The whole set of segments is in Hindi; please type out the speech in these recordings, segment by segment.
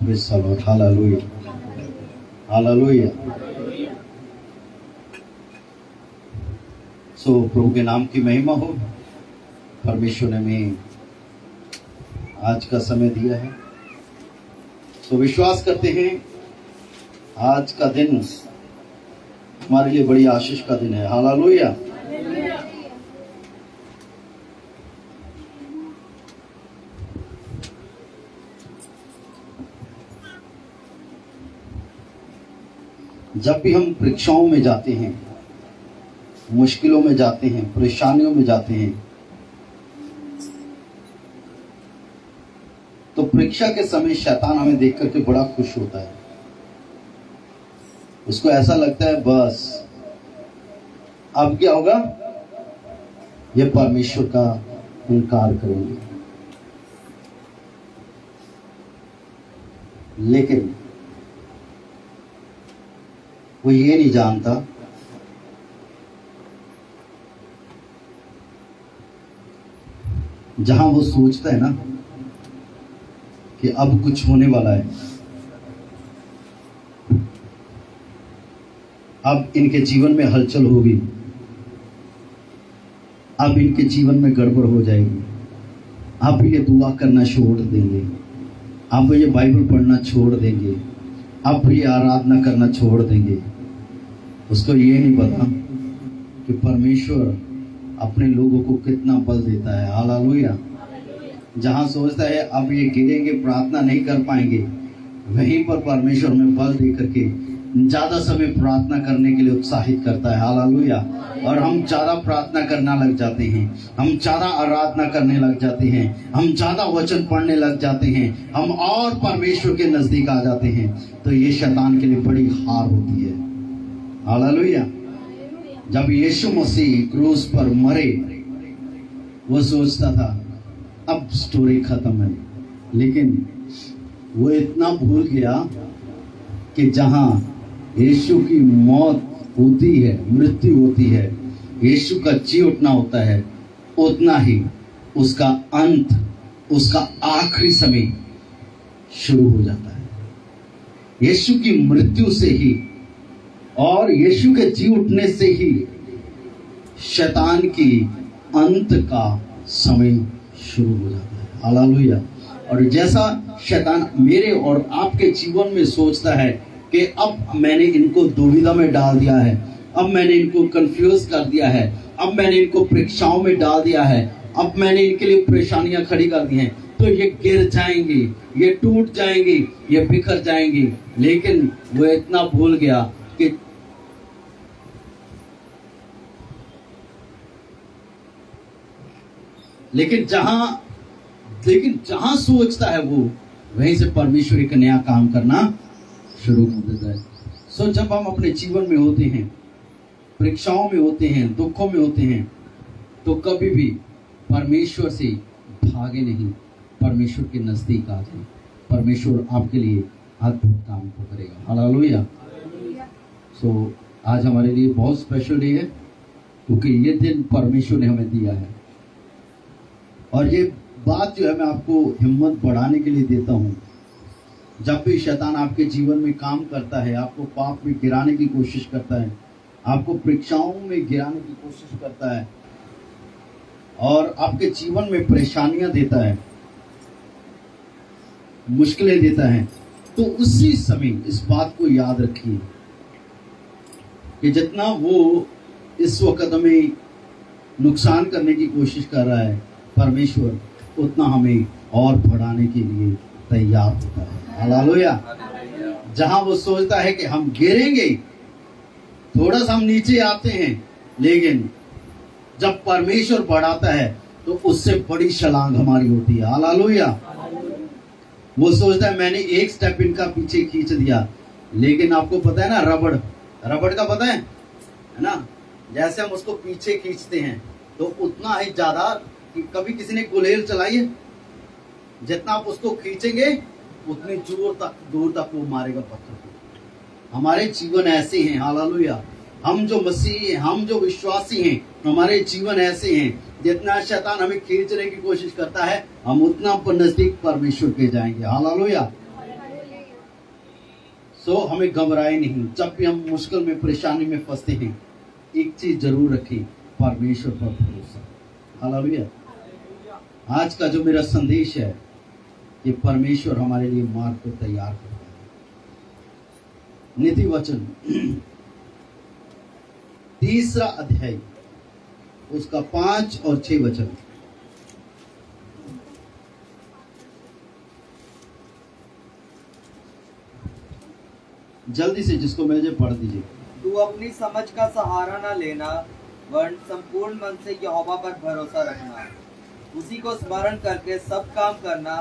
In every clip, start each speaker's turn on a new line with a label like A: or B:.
A: Praise the Lord. Hallelujah. Hallelujah. So प्रभु के नाम की महिमा हो। परमेश्वर ने हमें आज का समय दिया है। तो विश्वास करते हैं आज का दिन हमारे लिए बड़ी आशीष का दिन है। हालेलुया। जब भी हम परीक्षाओं में जाते हैं, मुश्किलों में जाते हैं, परेशानियों में जाते हैं, तो परीक्षा के समय शैतान हमें देख करके बड़ा खुश होता है। उसको ऐसा लगता है बस अब क्या होगा, ये परमेश्वर का इनकार करेंगे। लेकिन वो ये नहीं जानता जहां वो सोचता है ना कि अब कुछ होने वाला है, अब इनके जीवन में हलचल होगी, अब इनके जीवन में गड़बड़ हो जाएगी, अब ये दुआ करना छोड़ देंगे, अब ये बाइबल पढ़ना छोड़ देंगे, अब ये आराधना करना छोड़ देंगे। उसको ये नहीं पता कि परमेश्वर अपने लोगों को कितना बल देता है। हालेलुया। जहां सोचता है अब ये गिरेंगे, प्रार्थना नहीं कर पाएंगे, वहीं पर परमेश्वर में बल दे करके ज्यादा समय प्रार्थना करने के लिए उत्साहित करता है। हालेलुया। और हम ज्यादा प्रार्थना करना लग जाते हैं, हम ज्यादा आराधना करने लग जाते हैं, हम ज्यादा वचन पढ़ने लग जाते हैं, हम और परमेश्वर के नजदीक आ जाते हैं। तो ये शैतान के लिए बड़ी हार होती है। हालेलुया। जब यीशु मसीह क्रूस पर मरे, वो सोचता था अब स्टोरी खत्म है, लेकिन वो इतना भूल गया कि जहां यीशु की मौत होती है, मृत्यु होती है, यीशु का जी उठना होता है, उतना ही उसका अंत, उसका आखिरी समय शुरू हो जाता है। यीशु की मृत्यु से ही और यीशु के जी उठने से ही शैतान की अंत का समय शुरू हो जाता है। हालेलुया। और जैसा शैतान मेरे और आपके जीवन में सोचता है कि अब मैंने इनको दुविधा में डाल दिया है, अब मैंने इनको कंफ्यूज कर दिया है, अब मैंने इनको परीक्षाओं में डाल दिया है, अब मैंने इनके लिए परेशानियां खड़ी कर दी हैं, तो ये गिर जाएंगे, ये टूट जाएंगे, ये बिखर जाएंगे। लेकिन वो इतना भूल गया कि लेकिन जहां सोचता है वो, वहीं से परमेश्वर एक नया काम करना शुरू कर देता है। सो जब हम अपने जीवन में होते हैं, परीक्षाओं में होते हैं, दुखों में होते हैं, तो कभी भी परमेश्वर से भागे नहीं, परमेश्वर के नजदीक आ जाए। परमेश्वर आपके लिए अद्भुत काम को करेगा। हालेलुया। सो आज हमारे लिए बहुत स्पेशल डे है, क्योंकि ये दिन परमेश्वर ने हमें दिया है। और ये बात जो है मैं आपको हिम्मत बढ़ाने के लिए देता हूँ। जब भी शैतान आपके जीवन में काम करता है, आपको पाप में गिराने की कोशिश करता है, आपको परीक्षाओं में गिराने की कोशिश करता है और आपके जीवन में परेशानियां देता है, मुश्किलें देता है, तो उसी समय इस बात को याद रखिए कि जितना वो इस वक्त हमें नुकसान करने की कोशिश कर रहा है, परमेश्वर उतना हमें और बढ़ाने के लिए तैयार होता है। हालेलुया। जहां वो सोचता है कि हम गिरेंगे, थोड़ा सा हम नीचे आते हैं, लेकिन जब परमेश्वर बढ़ाता है तो उससे बड़ी छलांग हमारी होती है। हालेलुया। वो सोचता है मैंने एक स्टेप इनका पीछे खींच दिया, लेकिन आपको पता है ना, रबड़ का पता है ना, जैसे हम उसको पीछे खींचते हैं तो उतना ही ज्यादा, कभी किसी ने गुलेल चलाई है, जितना आप उसको खींचेंगे उतनी दूर तक वो मारेगा पत्थर को। हमारे जीवन ऐसे हैं। हालेलुया। हम जो मसीही हैं, हम जो विश्वासी हैं, हमारे जीवन ऐसे हैं, जितना शैतान हमें खींचने की कोशिश करता है, हम उतना पर नजदीक परमेश्वर के जाएंगे। हालेलुया। सो हमें घबराए नहीं। जब भी हम मुश्किल में परेशानी में फंसते हैं, एक चीज जरूर रखें, परमेश्वर पर भरोसा। हालेलुया। आज का जो मेरा संदेश है कि परमेश्वर हमारे लिए मार्ग को तैयार करता है। नीति वचन 3 अध्याय उसका 5 और 6 वचन। जल्दी से जिसको मिल जाए पढ़ दीजिए।
B: तू अपनी समझ का सहारा न लेना, वरन संपूर्ण मन से यहोवा पर भरोसा रखना। उसी को स्मरण करके सब काम करना,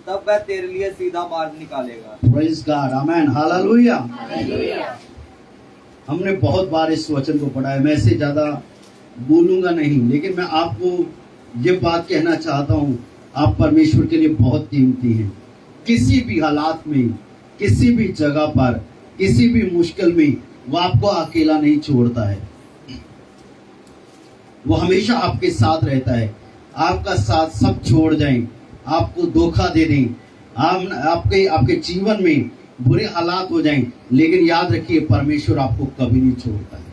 B: तब वह तेरे लिए सीधा मार्ग निकालेगा।
A: प्रेज़ गॉड, आमेन, हालेलुया। हमने बहुत बार इस वचन को पढ़ा है, मैं इससे ज्यादा बोलूंगा नहीं, लेकिन मैं आपको ये बात कहना चाहता हूँ, आप परमेश्वर के लिए बहुत कीमती हैं। किसी भी हालात में, किसी भी जगह पर, किसी भी मुश्किल में वो आपको अकेला नहीं छोड़ता है। वो हमेशा आपके साथ रहता है। आपका साथ सब छोड़ जाएं, आपको धोखा दे दें, आपके जीवन में बुरे हालात हो जाएं, लेकिन याद रखिए परमेश्वर आपको कभी नहीं छोड़ता है।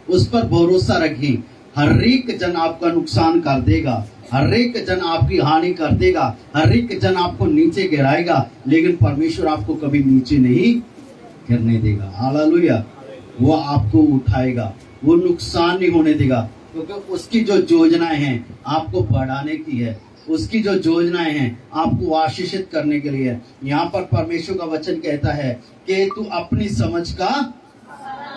A: उस पर भरोसा रखें। हर एक जन आपका नुकसान कर देगा, हर एक जन आपकी हानि कर देगा, हर एक जन आपको नीचे गिराएगा, लेकिन परमेश्वर आपको कभी नीचे नहीं गिरने देगा। हालेलुया। वो आपको उठाएगा, वो नुकसान नहीं होने देगा, क्योंकि उसकी जो योजनाएं हैं आपको बढ़ाने की है, उसकी जो योजनाएं हैं आपको आशीषित करने के लिए है। यहाँ पर परमेश्वर का वचन कहता है कि तू अपनी समझ का,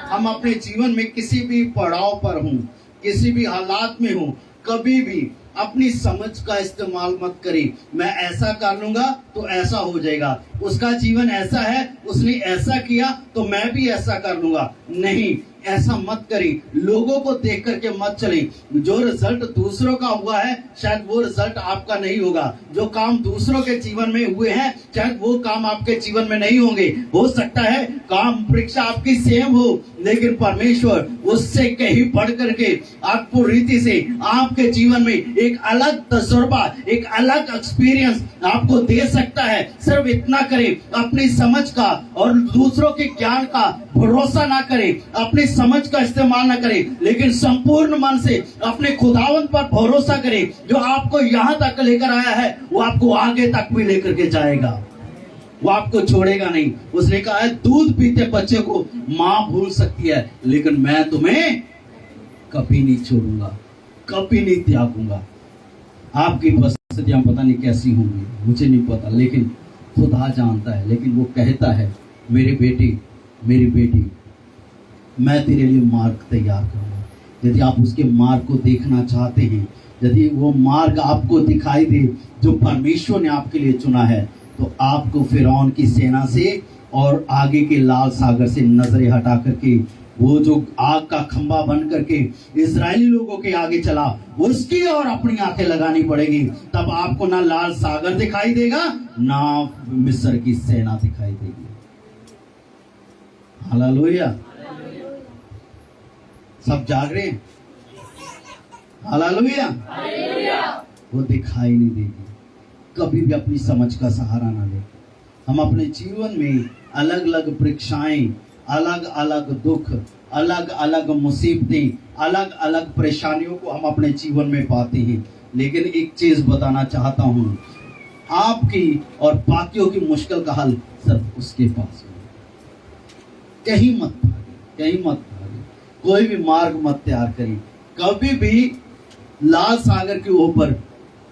A: हम अपने जीवन में किसी भी पड़ाव पर हूं, किसी भी हालात में हूं, कभी भी अपनी समझ का इस्तेमाल मत करें। मैं ऐसा कर लूंगा तो ऐसा हो जाएगा, उसका जीवन ऐसा है, उसने ऐसा किया तो मैं भी ऐसा कर लूंगा। नहीं, ऐसा मत करें। लोगों को देख करके मत चलें। जो रिजल्ट दूसरों का हुआ है शायद वो रिजल्ट आपका नहीं होगा। जो काम दूसरों के जीवन में हुए हैं शायद वो काम आपके जीवन में नहीं होंगे। हो सकता है काम परीक्षा आपकी सेम हो, लेकिन परमेश्वर उससे कहीं बढ़ करके आपको रीति से आपके जीवन में एक अलग तजुर्बा, एक अलग एक्सपीरियंस आपको दे सकता है। सिर्फ इतना करें, अपनी समझ का और दूसरों के ज्ञान का भरोसा ना करें, अपनी समझ का इस्तेमाल ना करें, लेकिन संपूर्ण मन से अपने खुदावंत पर भरोसा करें। जो आपको यहाँ तक लेकर आया है वो आपको आगे तक भी लेकर के जाएगा, वो आपको छोड़ेगा नहीं। उसने कहा है दूध पीते बच्चे को माँ भूल सकती है, लेकिन मैं तुम्हें कभी नहीं छोड़ूंगा, कभी नहीं त्यागूंगा। आपकी परिस्थितियां पता नहीं कैसी होंगी, मुझे नहीं पता, लेकिन खुदा जानता है। लेकिन वो कहता है मेरे बेटे, मेरी बेटी, मैं तेरे लिए मार्ग तैयार करूंगा। यदि आप उसके मार्ग को देखना चाहते हैं, यदि वो मार्ग आपको दिखाई दे जो परमेश्वर ने आपके लिए चुना है, तो आपको फिरौन की सेना से और आगे के लाल सागर से नजरें हटा करके वो जो आग का खंबा बन करके इजरायली लोगों के आगे चला, उसकी और अपनी आंखें लगानी पड़ेगी। तब आपको ना लाल सागर दिखाई देगा, ना मिस्र की सेना दिखाई देगी। हालेलुया। सब जाग रहे हैं? हालेलुया। वो दिखाई नहीं देगी। कभी भी अपनी समझ का सहारा ना ले। हम अपने जीवन में अलग अलग परीक्षाएं, अलग अलग दुख, अलग अलग मुसीबतें, अलग अलग परेशानियों को हम अपने जीवन में पाते हैं, लेकिन एक चीज बताना चाहता हूं, आपकी और बाकियों की मुश्किल का हल सिर्फ उसके पास है। कहीं मत भागे, कहीं मत भागे, कोई भी मार्ग मत तैयार करें। कभी भी लाल सागर के ऊपर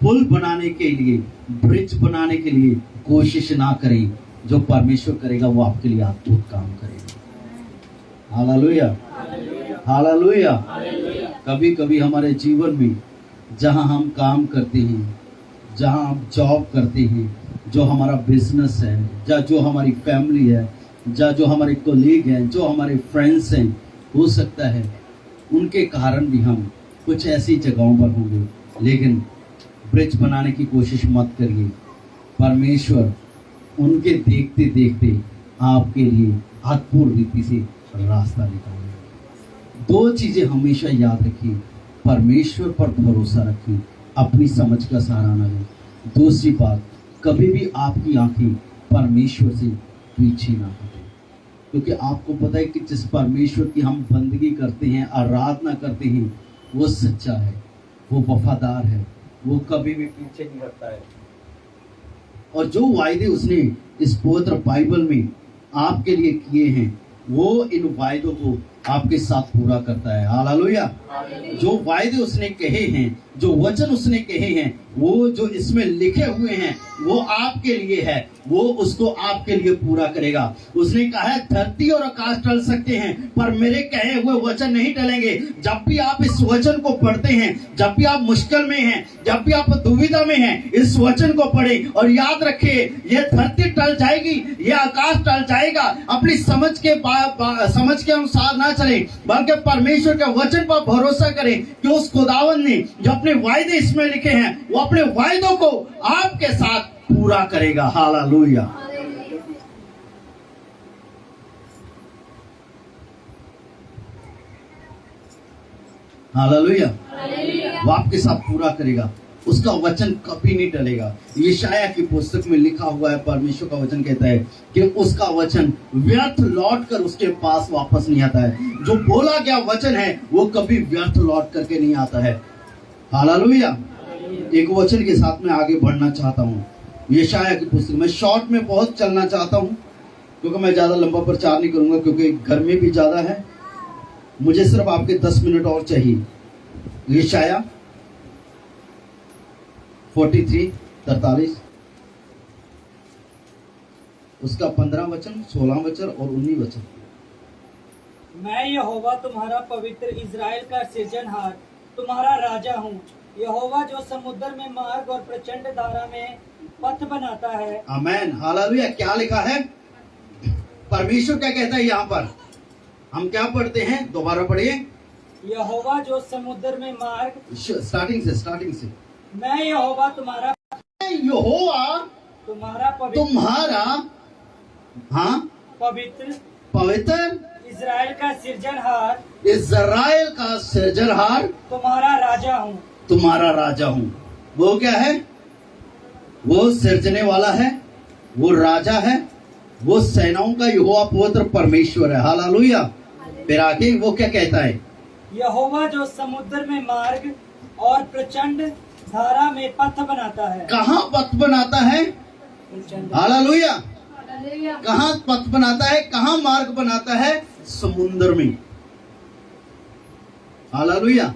A: पुल बनाने के लिए, ब्रिज बनाने के लिए कोशिश ना करें। जो परमेश्वर करेगा वो आपके लिए अद्भुत काम करेगा। Hallelujah, hallelujah. कभी कभी हमारे जीवन में जहां हम काम करते हैं, जहां हम जॉब करते हैं, जो हमारा बिजनेस है, या जो हमारी फैमिली है, या जो हमारे कोलीग हैं, जो हमारे फ्रेंड्स हैं, हो सकता है उनके कारण भी हम कुछ ऐसी जगहों पर होंगे, लेकिन ब्रिज बनाने की कोशिश मत करिए। परमेश्वर उनके देखते देखते आपके लिए अद्भुत रीति से रास्ता निकालेगा। 2 चीजें हमेशा याद रखिए, परमेश्वर पर भरोसा रखिए, अपनी समझ का सहारा न लें। दूसरी बात, कभी भी आपकी आंखें परमेश्वर से पीछे ना हटें। क्योंकि आपको पता है कि जिस परमेश्वर की हम बंदगी करते हैं, आराधना करते हैं, वो सच्चा है, वो वफादार है, वो कभी भी पीछे नहीं हटता है। और जो वायदे उसने इस पवित्र बाइबल में आपके लिए किए हैं, वो इन वायदों को आपके साथ पूरा करता है। हालेलुया। जो वायदे उसने कहे हैं, जो वचन उसने कहे हैं, वो जो इसमें लिखे हुए हैं, वो आपके लिए है, वो उसको आपके लिए पूरा करेगा। उसने कहा है धरती और आकाश टल सकते हैं पर मेरे कहे हुए वचन नहीं टलेंगे। जब भी आप इस वचन को पढ़ते हैं, जब भी आप मुश्किल में हैं, जब भी आप दुविधा में हैं, इस वचन को पढ़ें और याद रखें, ये धरती टल जाएगी, ये आकाश टल जाएगा। अपनी समझ के अनुसार ना चलें, बल्कि परमेश्वर के वचन पर भरोसा करें कि उस खुदावन ने जो अपने वायदे इसमें लिखे हैं, वो अपने वायदों को आपके साथ पूरा करेगा। हालेलुया। हालेलुया। वो आपके साथ पूरा करेगा, उसका वचन कभी नहीं टलेगा। यशाया की पुस्तक में लिखा हुआ है, परमेश्वर का वचन कहता है कि उसका वचन व्यर्थ लौट कर उसके पास वापस नहीं आता है। जो बोला गया वचन है वो कभी व्यर्थ लौट करके नहीं आता है। हालेलुया। एक वचन के साथ में आगे बढ़ना चाहता हूँ। यशाया की पुस्तक में शॉर्ट में बहुत चलना चाहता हूँ, क्योंकि मैं ज्यादा लंबा प्रचार नहीं करूंगा, क्योंकि गर्मी भी ज्यादा है। मुझे सिर्फ आपके 10 मिनट और चाहिए। यशाया 43:43 उसका 15 वचन, 16 वचन और 19 वचन।
C: मैं यहोवा तुम्हारा पवित्र इज़राइल का सृजनहार तुम्हारा राजा हूँ। यहोवा जो समुद्र में मार्ग और प्रचंड धारा में पथ बनाता है। आमेन।
A: हालेलुया। क्या लिखा है? परमेश्वर क्या कहता है यहाँ पर? हम क्या पढ़ते हैं? दोबारा पढ़िए।
C: यहोवा जो समुद्र में मार्ग,
A: स्टार्टिंग से
C: मैं यहोवा तुम्हारा
A: तुम्हारा हाँ पवित्र
C: इज़राइल का सृजनहार,
A: इज़राइल का सृजनहार
C: तुम्हारा राजा हूँ।
A: वो क्या है? वो सृजने वाला है, वो राजा है, वो सेनाओं का यहोवा पवित्र परमेश्वर है। हालेलुया। फिर आगे वो क्या कहता है?
C: यहोवा जो समुद्र में मार्ग और प्रचंड धारा में पथ बनाता है।
A: कहाँ पथ बनाता है? हालेलुया। कहाँ पथ बनाता है? कहाँ मार्ग बनाता है? समुद्र में। हालेलुया।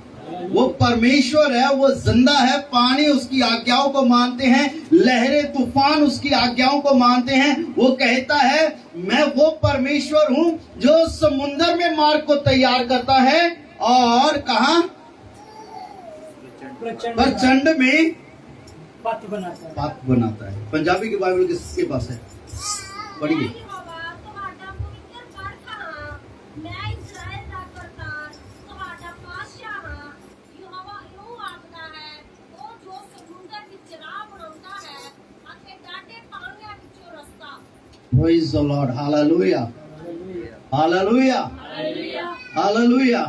A: वो परमेश्वर है, वो जिंदा है। पानी उसकी आज्ञाओं को मानते हैं, लहरें तूफान उसकी आज्ञाओं को मानते हैं। वो कहता है मैं वो परमेश्वर हूँ जो समुद्र में मार्ग को तैयार करता है और कहाँ? प्रचंड में
C: पथ
A: बनाता है। पंजाबी की बाइबल किसके पास है? पढ़िए। Praise the Lord. Hallelujah. Hallelujah. Hallelujah.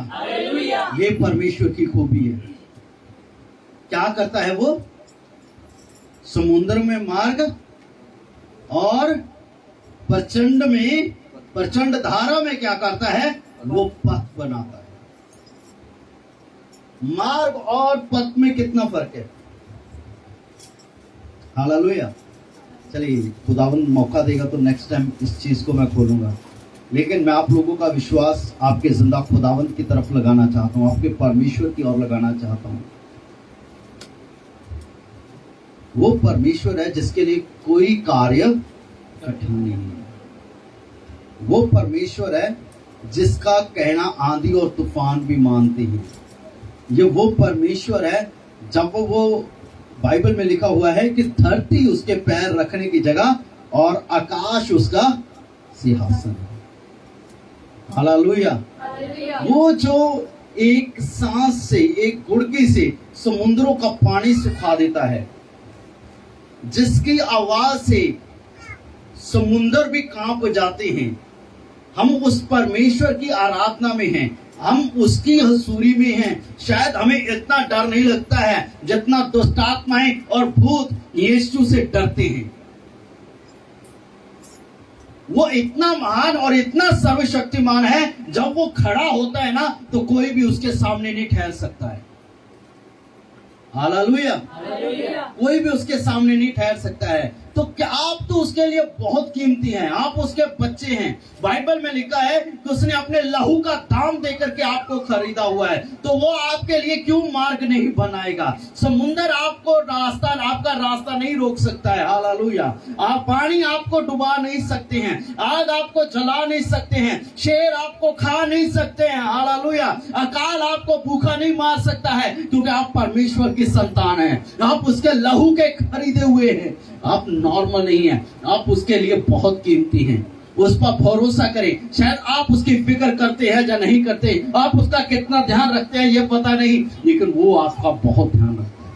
A: ये परमेश्वर की खूबी है। क्या करता है वो? समुद्र में मार्ग और प्रचंड धारा में क्या करता है? वो पथ बनाता है। मार्ग और पथ में कितना फर्क है? हालेलुया। चलिए, खुदावन मौका देगा तो नेक्स्ट टाइम इस चीज को मैं खोलूंगा। लेकिन मैं आप लोगों का विश्वास आपके जिंदा खुदावन की तरफ लगाना चाहता हूँ, आपके परमेश्वर की ओर लगाना चाहता हूँ। वो परमेश्वर है जिसके लिए कोई कार्य कठिन नहीं है। वो परमेश्वर है जिसका कहना आंधी और तूफान भी मानते हैं। ये वो परमेश्वर है, जब वो बाइबल में लिखा हुआ है कि धरती उसके पैर रखने की जगह और आकाश उसका सिंहासन है। हालेलुया। वो जो एक सांस से, एक गुड़की से समुद्रों का पानी सुखा देता है, जिसकी आवाज से समुद्र भी कांप जाते हैं। हम उस परमेश्वर की आराधना में हैं, हम उसकी हसूरी में हैं। शायद हमें इतना डर नहीं लगता है जितना दुष्ट आत्माएं और भूत यीशु से डरते हैं। वो इतना महान और इतना सर्वशक्तिमान है, जब वो खड़ा होता है ना तो कोई भी उसके सामने नहीं ठहर सकता है। हालेलुया। कोई भी उसके सामने नहीं ठहर सकता है। तो क्या आप तो उसके लिए बहुत कीमती हैं, आप उसके बच्चे हैं। बाइबल में लिखा है कि उसने अपने लहू का दाम देकर के आपको खरीदा हुआ है, तो वो आपके लिए क्यों मार्ग नहीं बनाएगा। समुंदर आपको आपका रास्ता नहीं रोक सकता है। हालेलुया। आप पानी आपको डुबा नहीं सकते हैं, आग आपको जला नहीं सकते हैं, शेर आपको खा नहीं सकते हैं। हालेलुया। अकाल आपको भूखा नहीं मार सकता है, क्योंकि आप परमेश्वर की संतान हैं, आप उसके लहू के खरीदे हुए हैं। आप नॉर्मल नहीं है, आप उसके लिए बहुत कीमती हैं। उस पर भरोसा करें। शायद आप उसकी फिक्र करते हैं या नहीं करते, आप उसका कितना ध्यान रखते हैं ये पता नहीं, लेकिन वो आपका बहुत ध्यान रखता है।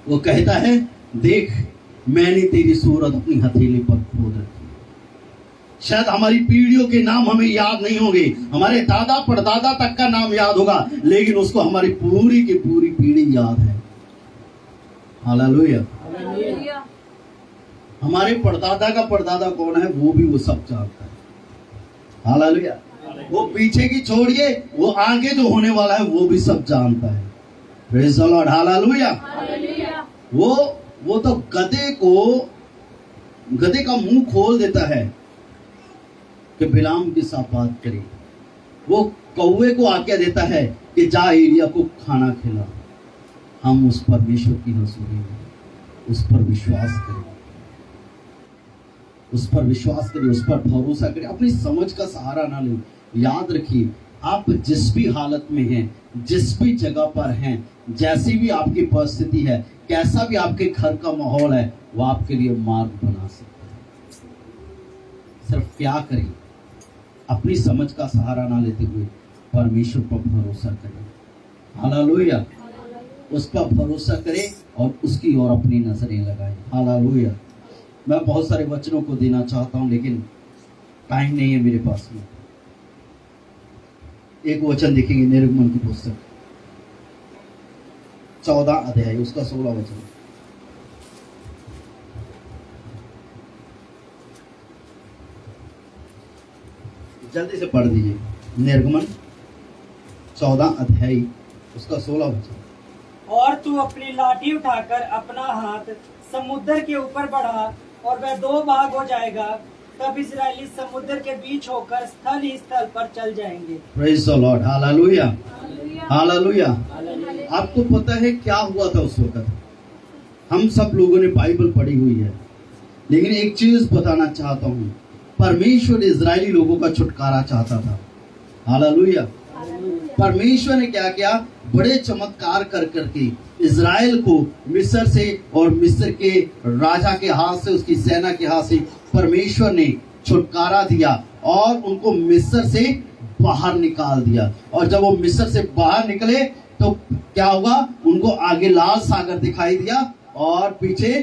A: वो कहता है, देख मैंने तेरी सूरत अपनी हथेली पर खोद रखी। शायद हमारी पीढ़ियों के नाम हमें याद नहीं होंगे, हमारे दादा परदादा तक का नाम याद होगा, लेकिन उसको हमारी पूरी की पूरी पीढ़ी याद है। हालेलुया। हमारे परदादा का परदादा कौन है वो भी वो सब जानता है। हालेलुया। वो पीछे की छोड़िए, वो आगे जो होने वाला है वो भी सब जानता है। Praise the Lord. हालेलुया। वो तो गधे का मुंह खोल देता है कि बिलाम के साथ बात करे। वो कौवे को आज्ञा देता है कि जा एलिया को खाना खिला। हम उस परमेश्वर की न सुनेंगे, उस पर विश्वास करें, उस पर विश्वास करिए, उस पर भरोसा करिए, अपनी समझ का सहारा ना लें। याद रखिए, आप जिस भी हालत में हैं, जिस भी जगह पर हैं, जैसी भी आपकी परिस्थिति है, कैसा भी आपके घर का माहौल है, वो आपके लिए मार्ग बना सकता है। सिर्फ क्या करें, अपनी समझ का सहारा ना लेते हुए परमेश्वर पर भरोसा करें। हालेलुया। उस पर भरोसा करें और उसकी ओर अपनी नजरें लगाएं। हालेलुया। मैं बहुत सारे वचनों को देना चाहता हूं, लेकिन टाइम नहीं है मेरे पास में। एक वचन देखेंगे, निर्गमन की पुस्तक 14 अध्याय उसका 16 वचन। जल्दी से पढ़ दीजिए। निर्गमन 14 अध्याय उसका 16 वचन।
C: और तू अपनी लाठी उठाकर अपना हाथ समुद्र के ऊपर बढ़ा और वह 2 भाग हो जाएगा, तब इस्राएली समुद्र के बीच होकर स्थल ही स्थल पर चल जाएंगे।
A: Praise the Lord. Hallelujah. Hallelujah. आपको पता है क्या हुआ था उस वक्त? हम सब लोगों ने बाइबल पढ़ी हुई है, लेकिन एक चीज बताना चाहता हूँ, परमेश्वर इजरायली लोगों का छुटकारा चाहता था। हालेलुया। परमेश्वर ने क्या किया? बड़े चमत्कार कर करके इजराइल को मिस्र से और मिस्र के राजा के हाथ से, उसकी सेना के हाथ से परमेश्वर ने छुटकारा दिया और उनको मिस्र से बाहर निकाल दिया। और जब वो मिस्र से बाहर निकले तो क्या हुआ? उनको आगे लाल सागर दिखाई दिया और पीछे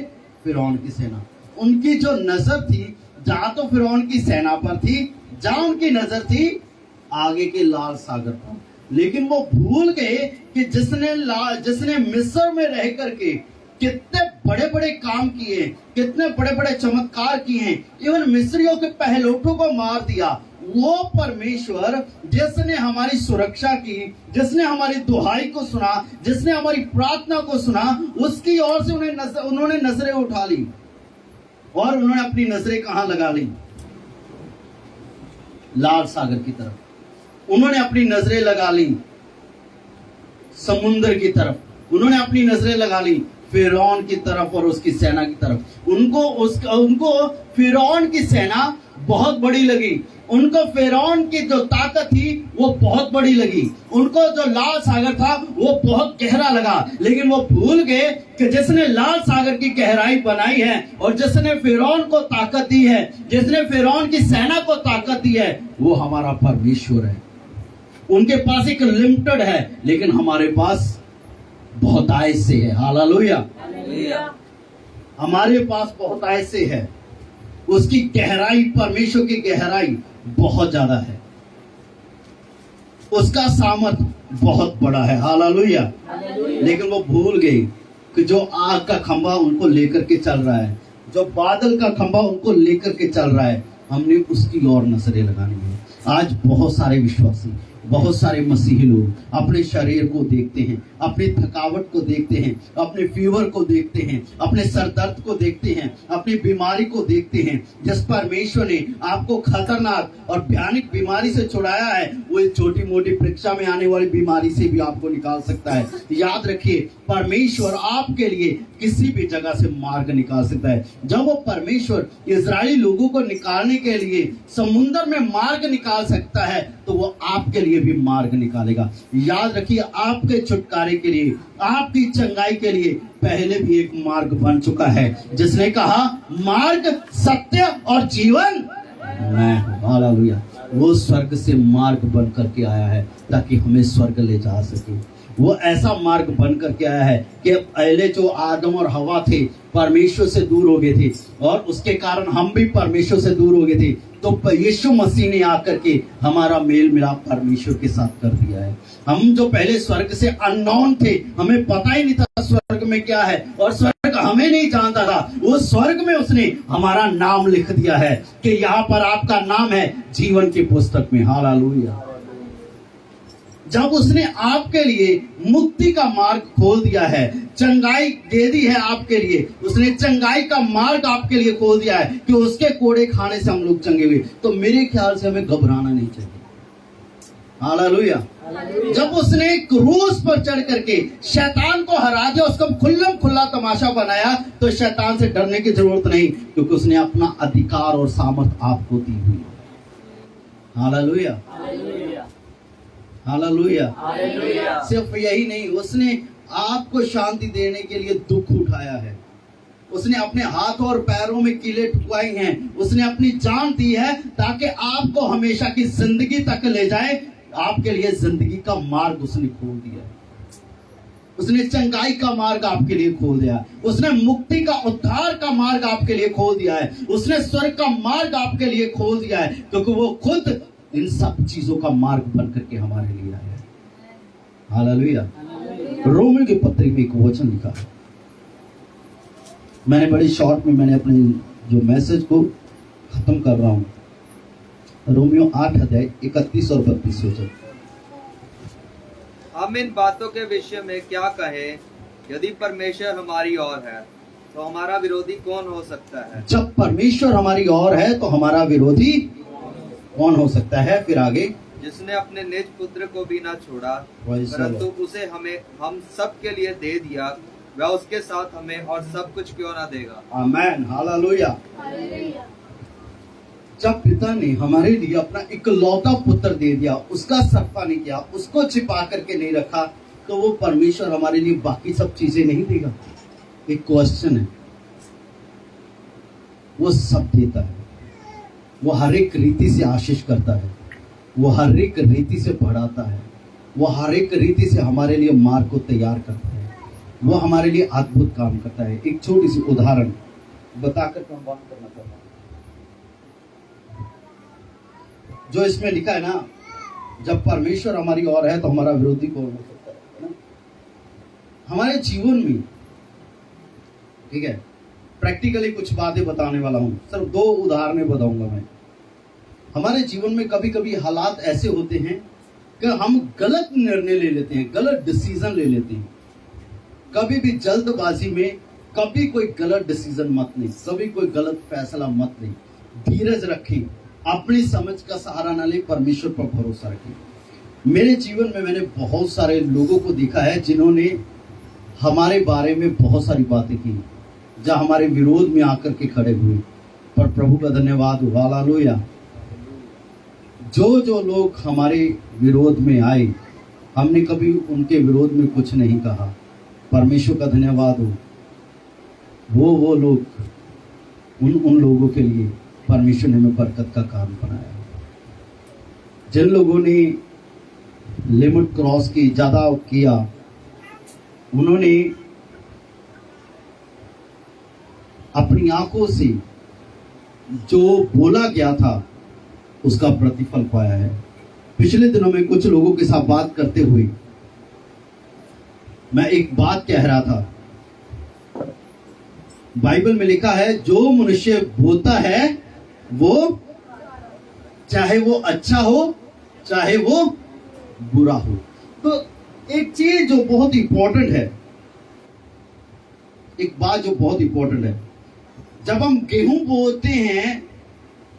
A: फिरौन की सेना। उनकी जो नजर थी, जहां तो फिरौन की सेना पर थी, जहां उनकी नजर थी आगे के लाल सागर पर। लेकिन वो भूल गए कि जिसने मिस्र में रह करके कितने बड़े बड़े काम किए, कितने बड़े बड़े चमत्कार किए हैं, इवन मिस्रियों के पहलौठों को मार दिया, वो परमेश्वर जिसने हमारी सुरक्षा की, जिसने हमारी दुहाई को सुना, जिसने हमारी प्रार्थना को सुना, उसकी ओर से उन्होंने नजरें उठा ली। और उन्होंने अपनी नजरें कहां लगा ली? लाल सागर की तरफ। उन्होंने अपनी नजरें लगा ली समुद्र की तरफ। उन्होंने अपनी नजरें लगा ली फिरौन की तरफ और उसकी सेना की तरफ। उनको फिरौन की सेना बहुत बड़ी लगी, उनको फिरौन की जो ताकत थी वो बहुत बड़ी लगी, उनको जो लाल सागर था वो बहुत गहरा लगा। लेकिन वो भूल गए कि जिसने लाल सागर की गहराई बनाई है और जिसने फिरौन को ताकत दी है, जिसने फिरौन की सेना को ताकत दी है, वो हमारा परमेश्वर है। उनके पास एक लिमिटेड है, लेकिन हमारे पास बहुत आय से है। हालेलुया। हमारे पास बहुत आय से है। उसकी गहराई, परमेश्वर की गहराई बहुत ज्यादा है, उसका सामर्थ बहुत बड़ा है। हालेलुया। लेकिन वो भूल गए कि जो आग का खंभा उनको लेकर के चल रहा है जो बादल का खंभा उनको लेकर के चल रहा है, हमने उसकी ओर नजरें लगानी है। आज बहुत सारे विश्वासी, बहुत सारे मसीही लोग अपने शरीर को देखते हैं, अपनी थकावट को देखते हैं, अपने फीवर को देखते हैं, अपने सर दर्द को देखते हैं, अपनी बीमारी को देखते हैं। जिस परमेश्वर ने आपको खतरनाक और भयानक बीमारी से छुड़ाया है, वो इस छोटी मोटी परीक्षा में आने वाली बीमारी से भी आपको निकाल सकता है। याद रखिए, परमेश्वर आपके लिए किसी भी जगह से मार्ग निकाल सकता है। जब वो परमेश्वर इजरायली लोगों को निकालने के लिए समुद्र में मार्ग निकाल सकता है, तो वो आपके लिए भी मार्ग निकालेगा। याद रखिए, आपके छुटकारे के लिए, आपकी चंगाई के लिए पहले भी एक मार्ग बन चुका है, जिसने कहा मार्ग, सत्य और जीवन मैं हूं। हालेलुया। वो स्वर्ग से मार्ग बन करके आया है ताकि हमें स्वर्ग ले जा सके। वो ऐसा मार्ग बन करके आया है कि पहले जो आदम और हवा थे परमेश्वर से दूर हो गए थे, और उसके कारण हम भी परमेश्वर से दूर हो गए थे। तो यीशु मसीह ने आकर के हमारा मेल मिलाप परमेश्वर के साथ कर दिया है। हम जो पहले स्वर्ग से अननोन थे, हमें पता ही नहीं था स्वर्ग में क्या है, और स्वर्ग हमें नहीं जानता था, वो स्वर्ग में उसने हमारा नाम लिख दिया है कि यहाँ पर आपका नाम है जीवन की पुस्तक में। हालेलुया। जब उसने आपके लिए मुक्ति का मार्ग खोल दिया है, चंगाई दे दी है आपके लिए, उसने चंगाई का मार्ग आपके लिए खोल दिया है कि उसके कोड़े खाने से हम लोग चंगे हुए, तो मेरे ख्याल से हमें घबराना नहीं चाहिए। हालेलुया। जब उसने क्रूस पर चढ़ करके शैतान को हरा दिया, उसको खुल्लम खुल्ला तमाशा बनाया, तो शैतान से डरने की जरूरत नहीं, क्योंकि उसने अपना अधिकार और सामर्थ आपको दी हुई है। हालेलुया। हालेलुया। सिर्फ यही नहीं, उसने आपको शांति देने के लिए दुख उठाया है। उसने अपने हाथ और पैरों में कीले ठुकवाई हैं। उसने अपनी जान दी है ताकि आपको हमेशा की जिंदगी तक ले जाए। आपके लिए जिंदगी का मार्ग उसने खोल दिया है। उसने चंगाई का मार्ग आपके लिए खोल दिया है। उसने मुक्ति का, उद्धार का मार्ग आपके लिए खोल दिया है। उसने स्वर्ग का मार्ग आपके लिए खोल दिया है, क्योंकि वो खुद इन सब चीजों का मार्ग बन करके हमारे लिए आया है। हालेलुया। रोमियो की पत्री में एक वचन लिखा है, मैंने बड़ी शॉर्ट में मैंने अपने जो मैसेज को खत्म कर रहा हूं। रोमियो 8 अध्याय 31 और 32 वचन।
B: हम इन बातों के विषय में क्या कहें? यदि परमेश्वर हमारी ओर है तो हमारा विरोधी कौन हो सकता है? जब परमेश्वर हमारी ओर है तो हमारा विरोधी कौन हो सकता है? फिर आगे, जिसने अपने निज पुत्र को भी ना छोड़ा परंतु उसे हम सब के लिए दे दिया, वह उसके साथ हमें और सब कुछ क्यों ना देगा? आमेन। हालेलुया। जब पिता ने हमारे लिए अपना इकलौता पुत्र दे दिया, उसका सफा नहीं किया, उसको छिपा करके नहीं रखा, तो वो परमेश्वर हमारे लिए बाकी सब चीजें नहीं देगा? एक क्वेश्चन है। वो सब देता है, वो हर एक रीति से आशीष करता है, वो हर एक रीति से बढ़ाता है, वो हर एक रीति से हमारे लिए मार्ग को तैयार करता है, वो हमारे लिए अद्भुत काम करता है। एक छोटी सी उदाहरण बताकर हम बात करना चाहता हूं। जो इसमें लिखा है ना, जब परमेश्वर हमारी ओर है तो हमारा विरोधी कौन हो सकता है ना? हमारे जीवन में, ठीक है, प्रैक्टिकली कुछ बातें बताने वाला हूं, सिर्फ 2 उदाहरण बताऊंगा मैं। हमारे जीवन में कभी कभी हालात ऐसे होते हैं कि हम गलत निर्णय ले लेते हैं, गलत डिसीजन ले लेते हैं। कभी भी जल्दबाजी में कभी कोई गलत डिसीजन मत लें, कभी कोई गलत फैसला मत लें। धीरज रखें, अपनी समझ का सहारा न लें, परमेश्वर पर भरोसा रखें। मेरे जीवन में मैंने बहुत सारे लोगों को देखा है जिन्होंने हमारे बारे में बहुत सारी बातें की, जहां हमारे विरोध में आकर के खड़े हुए, पर प्रभु का धन्यवाद हो। हालेलुया। जो लोग हमारे विरोध में आए, हमने कभी उनके विरोध में कुछ नहीं कहा। परमेश्वर का धन्यवाद हो। वो लोग, उन लोगों के लिए परमेश्वर ने हमें बरकत का काम बनाया। जिन लोगों ने लिमिट क्रॉस की, ज्यादा किया, उन्होंने अपनी आंखों से जो बोला गया था उसका प्रतिफल पाया है। पिछले दिनों में कुछ लोगों के साथ बात करते हुए मैं एक बात कह रहा था
A: बाइबल में लिखा है जो मनुष्य बोता है वो, चाहे वो अच्छा हो चाहे वो बुरा हो। तो एक चीज जो बहुत इंपॉर्टेंट है, एक बात जो बहुत इंपॉर्टेंट है, जब हम गेहूं बोते हैं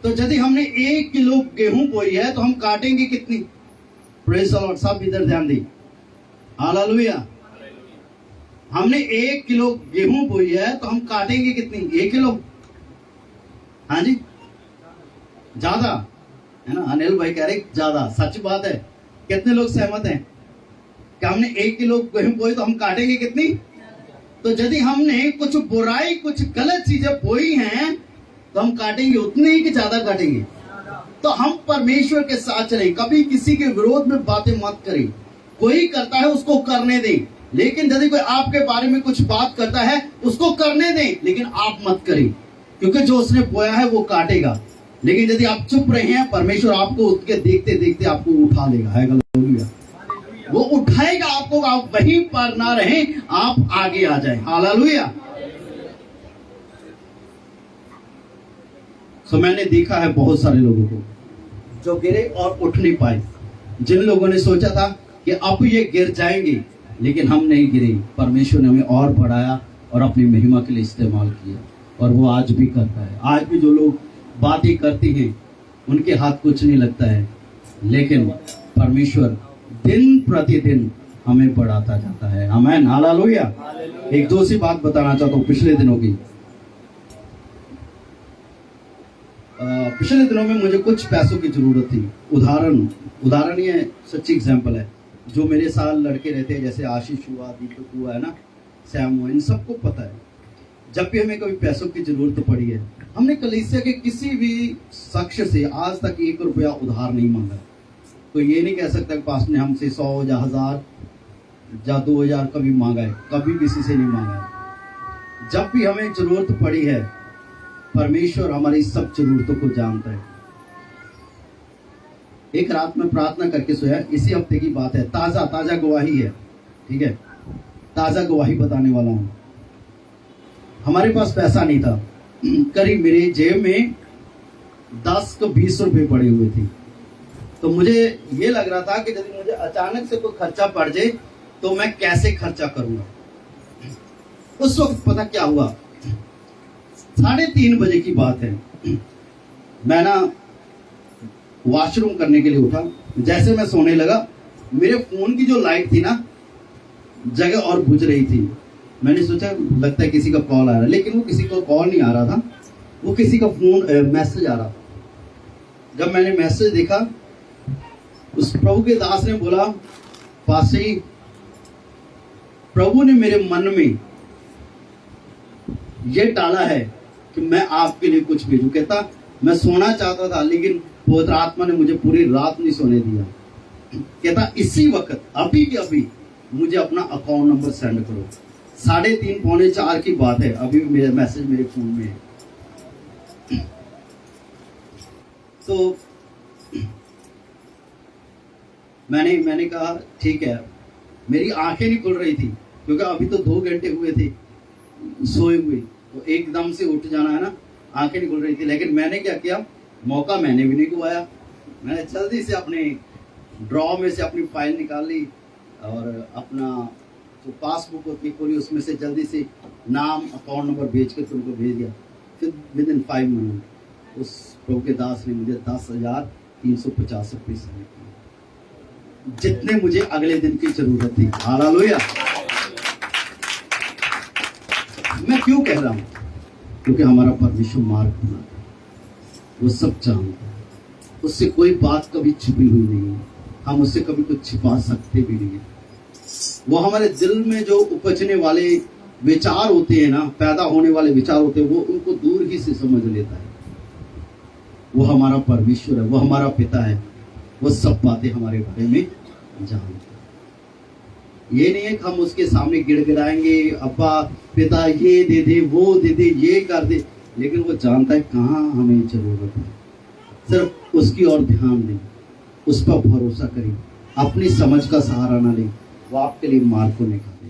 A: तो यदि हमने 1 किलो गेहूं बोई है तो हम काटेंगे कितनी? Praise the Lord. सब इधर ध्यान दें। हालेलुया। हमने 1 किलो गेहूं बोई है तो हम काटेंगे कितनी? 1 किलो। हाँ जी, ज्यादा है ना। अनिल भाई कह रहे ज्यादा। सच बात है। कितने लोग सहमत हैं कि हमने 1 किलो गेहूं बोई तो हम काटेंगे कितनी? तो यदि हमने कुछ बुराई, कुछ गलत चीजें बोई हैं तो हम काटेंगे उतने ही कि ज्यादा काटेंगे? तो हम परमेश्वर के साथ चलें, कभी किसी के विरोध में बातें मत करें। कोई करता है उसको करने दें, लेकिन यदि कोई आपके बारे में कुछ बात करता है उसको करने दें, लेकिन आप मत करें, क्योंकि जो उसने बोया है वो काटेगा। लेकिन यदि आप चुप रहे हैं, परमेश्वर आपको उसके देखते देखते आपको उठा लेगा। है हालेलुया। वो उठाएगा आपको, आप वहीं पर ना रहें, आप आगे आ जाएं। हालेलुया। तो मैंने देखा है बहुत सारे लोगों को जो गिरे और उठ नहीं पाए। जिन लोगों ने सोचा था कि अब ये गिर जाएंगे, लेकिन हम नहीं गिरे। परमेश्वर ने हमें और बढ़ाया और अपनी महिमा के लिए इस्तेमाल किया, और वो आज भी करता है। आज भी जो लोग बातें करते हैं उनके हाथ कुछ नहीं लगता है, लेकिन परमेश्वर दिन प्रतिदिन हमें बढ़ाता जाता है। आमीन। हालेलुया। एक दूसरी बात बताना चाहता हूँ पिछले दिनों की। पिछले दिनों में मुझे कुछ पैसों की जरूरत थी। उदाहरण ये सच्ची एग्जांपल है। जो मेरे साथ लड़के रहते हैं, जैसे आशीष हुआ, दीपक हुआ है ना, सैम हुआ, इन सबको पता है जब भी हमें कभी पैसों की जरूरत पड़ी है, हमने कलीसिया के किसी भी शख्स से आज तक 1 रुपया उधार नहीं मांगा। तो ये नहीं कह सकता कि पास ने हमसे 100 या 1000 या 2000 कभी मांगा है, कभी किसी से नहीं मांगा है। जब भी हमें जरूरत पड़ी है, परमेश्वर हमारी सब जरूरतों को जानता है। एक रात में प्रार्थना करके सोया, इसी हफ्ते की बात है, ताजा गवाही है, ठीक है, ताजा गवाही बताने वाला हूं। हमारे पास पैसा नहीं था, करीब मेरे जेब में 10 को 20 रुपए पड़े हुए थे। तो मुझे ये लग रहा था कि यदि मुझे अचानक से कोई खर्चा पड़ जाए तो मैं कैसे खर्चा करूंगा। उस वक्त पता क्या हुआ, 3:30 बजे की बात है। मैं ना वॉशरूम करने के लिए उठा। जैसे मैं सोने लगा, मेरे फोन की जो लाइट थी ना, जगह और बुझ रही थी। मैंने सोचा लगता है किसी का कॉल आ रहा है, लेकिन वो किसी का कॉल नहीं आ रहा था, वो किसी का फोन मैसेज आ रहा था। जब मैंने मैसेज देखा, उस प्रभु के दास ने बोला, पासी, प्रभु ने मेरे मन में ये डाला है कि मैं आपके लिए कुछ भेजूं। कहता मैं सोना चाहता था, लेकिन पवित्र आत्मा ने मुझे पूरी रात नहीं सोने दिया। कहता इसी वक्त अभी के अभी मुझे अपना अकाउंट नंबर सेंड करो। 3:30 पौने 4 की बात है, अभी भी मेरा मैसेज मेरे फोन में है। तो मैंने कहा ठीक है। मेरी आंखें नहीं खुल रही थी, क्योंकि अभी तो 2 घंटे हुए थे सोए हुए, तो एकदम से उठ जाना है ना, आंखें नहीं खुल रही थी। लेकिन मैंने क्या किया, मौका मैंने भी नहीं गवाया। मैंने जल्दी से अपने ड्रॉ में से अपनी फाइल निकाल ली और अपना जो पासबुक होती है खोली, उसमें से जल्दी से नाम, अकाउंट नंबर भेज के तुमको भेज दिया। फिर विदिन 5 मिनट उस प्रभु के दास ने मुझे 10,350 रुपये सेंड किए, जितने मुझे अगले दिन की जरूरत थी। हालेलुया। मैं क्यों कह रहा हूं, क्योंकि हमारा परमेश्वर मार्ग बनाता है, वो सब जानता है। उससे कोई बात कभी छुपी हुई नहीं है, हम उससे कभी कुछ छिपा सकते भी नहीं है। वो हमारे दिल में जो उपजने वाले विचार होते हैं ना, पैदा होने वाले विचार होते हैं, वो उनको दूर ही से समझ लेता है। वो हमारा परमेश्वर है, वो हमारा पिता है, वो सब बातें हमारे बारे में जानता है। ये नहीं है कि हम उसके सामने गिड़गिड़ाएंगे, अब्बा पिता ये दे दे, वो दे दे, ये कर दे, लेकिन वो जानता है कहाँ हमें जरूरत है। सिर्फ उसकी ओर ध्यान दें, उस पर भरोसा करें, अपनी समझ का सहारा ना लें, वो आपके लिए मार्ग को निकाले।